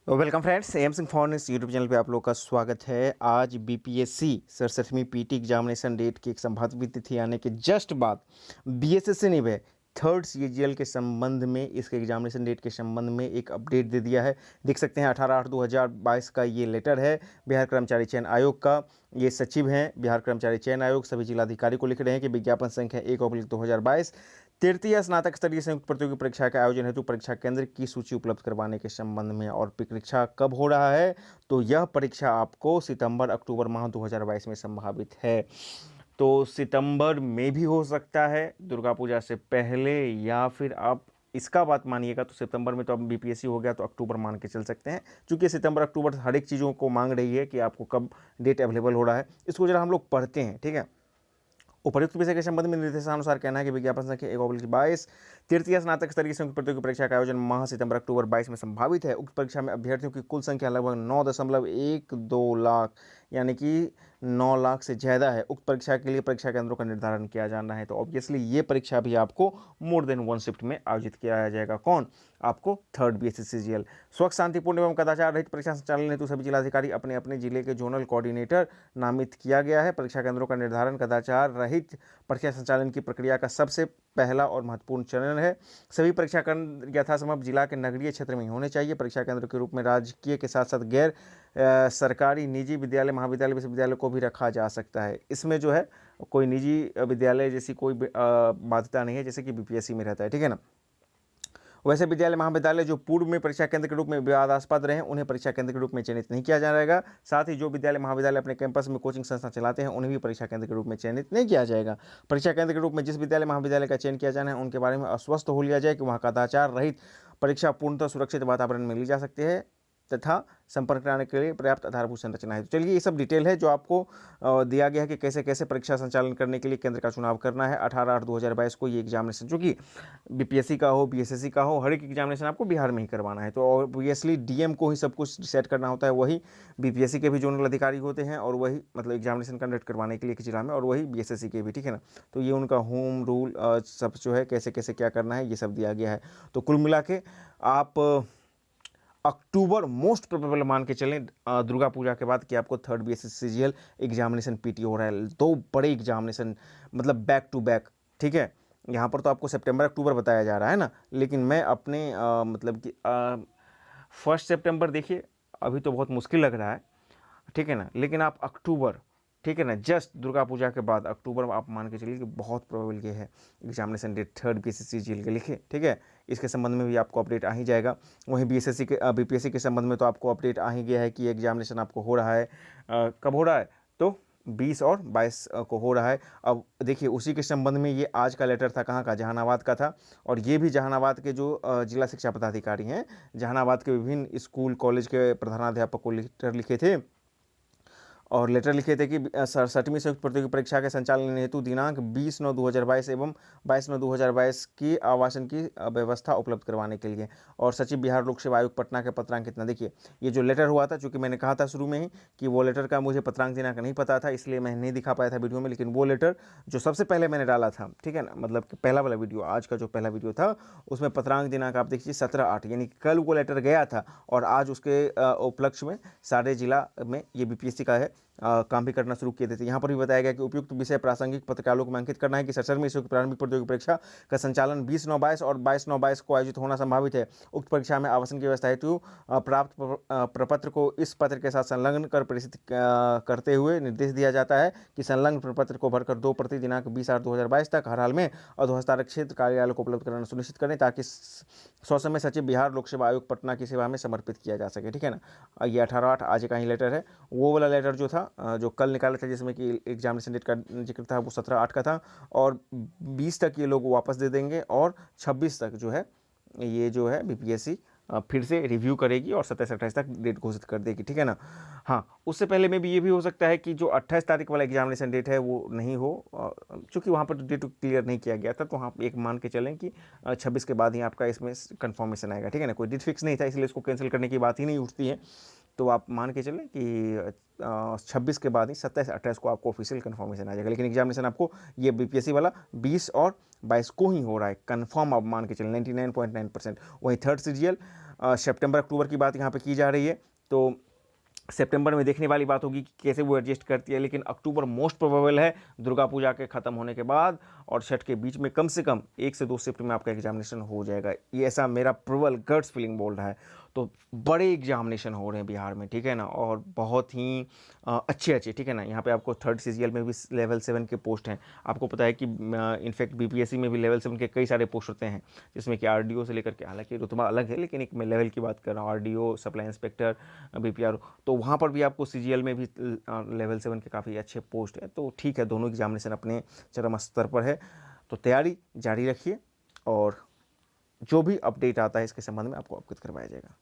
Welcome friends, M Singh फॉरनेस YouTube channel पे आप लोग का स्वागत है। आज बीपीएससी 67वीं पीटी एग्जामिनेशन डेट की एक संभावित तिथि आने के जस्ट बाद बीएसएससी ने भी थर्ड सीजीएल के संबंध में, इसके एग्जामिनेशन डेट के संबंध में एक अपडेट दे दिया है। देख सकते हैं 18/8/2022 का ये लेटर है बिहार कर्मचारी चयन आयोग का। ये सचिव हैं बिहार कर्मचारी चयन आयोग, सभी जिलाधिकारी को लिख रहे हैं कि विज्ञापन संख्या 1/2022 तृतीय स्नातक स्तरीय संयुक्त प्रतियोगी परीक्षा के आयोजन हेतु परीक्षा केंद्र की सूची उपलब्ध करवाने के संबंध में। और परीक्षा कब हो रहा है, तो यह परीक्षा आपको सितंबर अक्टूबर माह 2022 में संभावित है। तो सितंबर में भी हो सकता है, दुर्गा पूजा से पहले, या फिर आप इसका बात मानिएगा तो सितंबर में तो अब बीपीएससी हो गया तो अक्टूबर मान के चल सकते हैं, क्योंकि सितंबर अक्टूबर हर एक चीज़ों को मांग रही है कि आपको कब डेट अवेलेबल हो रहा है। इसको जरा हम लोग पढ़ते हैं, ठीक है। उपर्युक्त विषय के संबंध में निर्देशानुसार कहना है कि विज्ञापन संख्या 1/22 तृतीय स्नातक स्तरीय संयुक्त प्रतियोगी परीक्षा का आयोजन माह सितंबर अक्टूबर 22 में संभावित है। उक्त परीक्षा में अभ्यर्थियों की कुल संख्या लगभग 9.12 लाख यानी कि 9 लाख से ज़्यादा है। उक्त परीक्षा के लिए परीक्षा केंद्रों का निर्धारण किया जाना है। तो ऑब्वियसली ये परीक्षा भी आपको मोर देन वन शिफ्ट में आयोजित किया जाएगा। कौन? आपको थर्ड बीएसएससीजीएल। स्वच्छ, शांतिपूर्ण एवं कदाचार रहित परीक्षा संचालन हेतु सभी जिलाधिकारी अपने अपने जिले के जोनल कोऑर्डिनेटर नामित किया गया है। परीक्षा केंद्रों का निर्धारण कदाचार रहित परीक्षा संचालन की प्रक्रिया का सबसे पहला और महत्वपूर्ण चरण है। सभी परीक्षा केंद्र यथासंभव जिला के नगरीय क्षेत्र में होने चाहिए। परीक्षा केंद्र के रूप में राजकीय के साथ साथ गैर सरकारी निजी विद्यालय, महाविद्यालय, विश्वविद्यालय को भी रखा जा सकता है। इसमें जो है कोई निजी विद्यालय जैसी कोई बाध्यता नहीं है, जैसे कि बीपीएससी में रहता है, ठीक है ना। वैसे विद्यालय, महाविद्यालय जो पूर्व में परीक्षा केंद्र के रूप में विवादास्पद रहे, उन्हें परीक्षा केंद्र के रूप में चयनित नहीं किया जाएगा। साथ ही जो विद्यालय, महाविद्यालय अपने कैंपस में कोचिंग संस्था चलाते हैं, उन्हें भी परीक्षा केंद्र के रूप में चयनित नहीं किया जाएगा। परीक्षा केंद्र के रूप में जिस विद्यालय, महाविद्यालय का चयन किया जाना है, उनके बारे में अस्वस्थ हो लिया जाए कि वहाँ कदाचार रहित परीक्षा पूर्णतः सुरक्षित वातावरण में ली जा सकती है तथा संपर्क कराने के लिए पर्याप्त आधारभूत संरचना है। तो चलिए, ये सब डिटेल है जो आपको दिया गया है कि कैसे कैसे परीक्षा संचालन करने के लिए केंद्र का चुनाव करना है। 18/8/2022 को ये एग्जामिनेशन, जो कि बीपीएससी का हो, बीएसएससी का हो, हर एक एग्जामिनेशन आपको बिहार में ही करवाना है। तो ऑब्वियसली डीएम को ही सब कुछ डिसाइड करना होता है। वही बीपीएससी के भी जोनल अधिकारी होते हैं, और वही मतलब एग्जामिनेशन कंडक्ट करवाने के लिए एक जिला में, और वही बीएसएससी के भी, ठीक है ना। तो ये उनका होम रूल सब जो है, कैसे कैसे क्या करना है, ये सब दिया गया है। तो कुल मिला के आप अक्टूबर मोस्ट प्रोबेबल मान के चलें दुर्गा पूजा के बाद कि आपको थर्ड बीएसएससीजीएल एग्जामिनेशन पीटी हो रहा है। दो बड़े एग्जामिनेशन, मतलब बैक टू बैक, ठीक है। यहाँ पर तो आपको सितंबर अक्टूबर बताया जा रहा है ना, लेकिन मैं अपने मतलब कि 1 सितंबर देखिए, अभी तो बहुत मुश्किल लग रहा है, ठीक है ना। लेकिन आप अक्टूबर, ठीक है ना, जस्ट दुर्गा पूजा के बाद अक्टूबर आप मान के चलिए कि बहुत प्रोबेबल ये है एग्जामिनेशन डेट थर्ड बीएसएससीजीएल के लिखे, ठीक है। इसके संबंध में भी आपको अपडेट आ ही जाएगा। वहीं बीएसएससी के बीपीएससी के संबंध में तो आपको अपडेट आ ही गया है कि एग्जामिनेशन आपको हो रहा है। कब हो रहा है, तो 20 और 22 को हो रहा है। अब देखिए, उसी के संबंध में ये आज का लेटर था, कहाँ का? जहानाबाद का था। और ये भी जहानाबाद के जो जिला शिक्षा पदाधिकारी हैं, जहानाबाद के विभिन्न स्कूल कॉलेज के प्रधानाध्यापक को लेटर लिखे थे, और लेटर लिखे थे कि 67वीं संयुक्त प्रतियोगी परीक्षा के संचालन हेतु दिनांक 20/9/2022 एवं 22/9/2022 की आवासन की व्यवस्था उपलब्ध करवाने के लिए। और सचिव बिहार लोक सेवा आयोग पटना के पत्रांक कितना, देखिए ये जो लेटर हुआ था, चूंकि मैंने कहा था शुरू में ही कि वो लेटर का मुझे पत्रांक दिनांक नहीं पता था, इसलिए मैं नहीं दिखा पाया था वीडियो में। लेकिन वो लेटर जो सबसे पहले मैंने डाला था, ठीक है ना, मतलब कि पहला वाला वीडियो, आज का जो पहला वीडियो था, उसमें पत्रांक दिनांक आप देखिए 17/8, यानी कल वो लेटर गया था, और आज उसके उपलक्ष्य में सारे जिला में ये बीपीएससी का है काम भी करना शुरू किए थे। यहाँ पर भी बताया गया कि उपयुक्त विषय प्रासंगिक पत्रकारों में अंकित करना है कि 67वीं संयुक्त प्रारंभिक प्रतियोगी परीक्षा का संचालन 20/9/22 और 22/9/22 को आयोजित होना संभावित है। उक्त परीक्षा में आवासन की व्यवस्था हेतु प्राप्त प्रपत्र को इस पत्र के साथ संलग्न कर प्रेषित करते हुए निर्देश दिया जाता है कि संलग्न प्रपत्र को भरकर 2 प्रति दिनांक 20/8/2022 तक हर हाल में अधोहस्तारक क्षेत्र कार्यालय को उपलब्ध कराना सुनिश्चित करें, ताकि ससमय सचिव बिहार लोक सेवा आयोग पटना की सेवा में समर्पित किया जा सके, ठीक है ना। ये 18/8 आज का ही लेटर है। वो वाला लेटर जो था, जो कल निकाला था, जिसमें कि एग्जामिनेशन डेट का जिक्र था, वो 17/8 का था, और 20 तक ये लोग वापस दे देंगे, और 26 तक जो है ये जो है बीपीएससी फिर से रिव्यू करेगी और 27-28 तक डेट घोषित कर देगी, ठीक है ना। हाँ, उससे पहले में भी ये भी हो सकता है कि जो 28 तारीख वाला एग्जामिनेशन डेट है वो नहीं हो, चूँकि वहाँ पर डेट क्लियर नहीं किया गया था, तो हाँ एक मान के चलें कि 26 के बाद ही आपका इसमें कन्फर्मेशन आएगा, ठीक है ना। कोई डेट फिक्स नहीं था, इसलिए इसको कैंसिल करने की बात ही नहीं उठती है। तो आप मान के चलें कि 26 के बाद ही 27-28 को आपको ऑफिशियल कन्फर्मेशन आ जाएगा। लेकिन एग्जामिनेशन आपको ये बीपीएससी वाला 20 और 22 को ही हो रहा है कन्फर्म, आप मान के चलें 99.9%। वहीं थर्ड सीजीएल सितंबर अक्टूबर की बात यहाँ पे की जा रही है, तो सितंबर में देखने वाली बात होगी कि कैसे वो एडजस्ट करती है, लेकिन अक्टूबर मोस्ट प्रोबेबल है दुर्गा पूजा के ख़त्म होने के बाद और छठ के बीच में कम से कम 1 से 2 शिफ्ट में आपका एग्जामिनेशन हो जाएगा। ये ऐसा मेरा प्रबल गट्स फीलिंग बोल रहा है। तो बड़े एग्जामिनेशन हो रहे हैं बिहार में, ठीक है ना, और बहुत ही अच्छे, ठीक है ना। यहाँ पे आपको थर्ड सीजीएल में भी लेवल 7 के पोस्ट हैं। आपको पता है कि इनफैक्ट बीपीएससी में भी लेवल 7 के कई सारे पोस्ट होते हैं, जिसमें कि आरडीओ से लेकर के, हालांकि रुतबा अलग है लेकिन एक मैं लेवल की बात कर रहा हूँ, आरडीओ, सप्लाई इंस्पेक्टर, बीपीआरओ, तो वहाँ पर भी आपको सीजीएल में भी लेवल 7 के काफ़ी अच्छे पोस्ट है। तो ठीक है, दोनों एग्जामिनेशन अपने चरम स्तर पर है, तो तैयारी जारी रखिए और जो भी अपडेट आता है इसके संबंध में आपको अवगत करवाया जाएगा।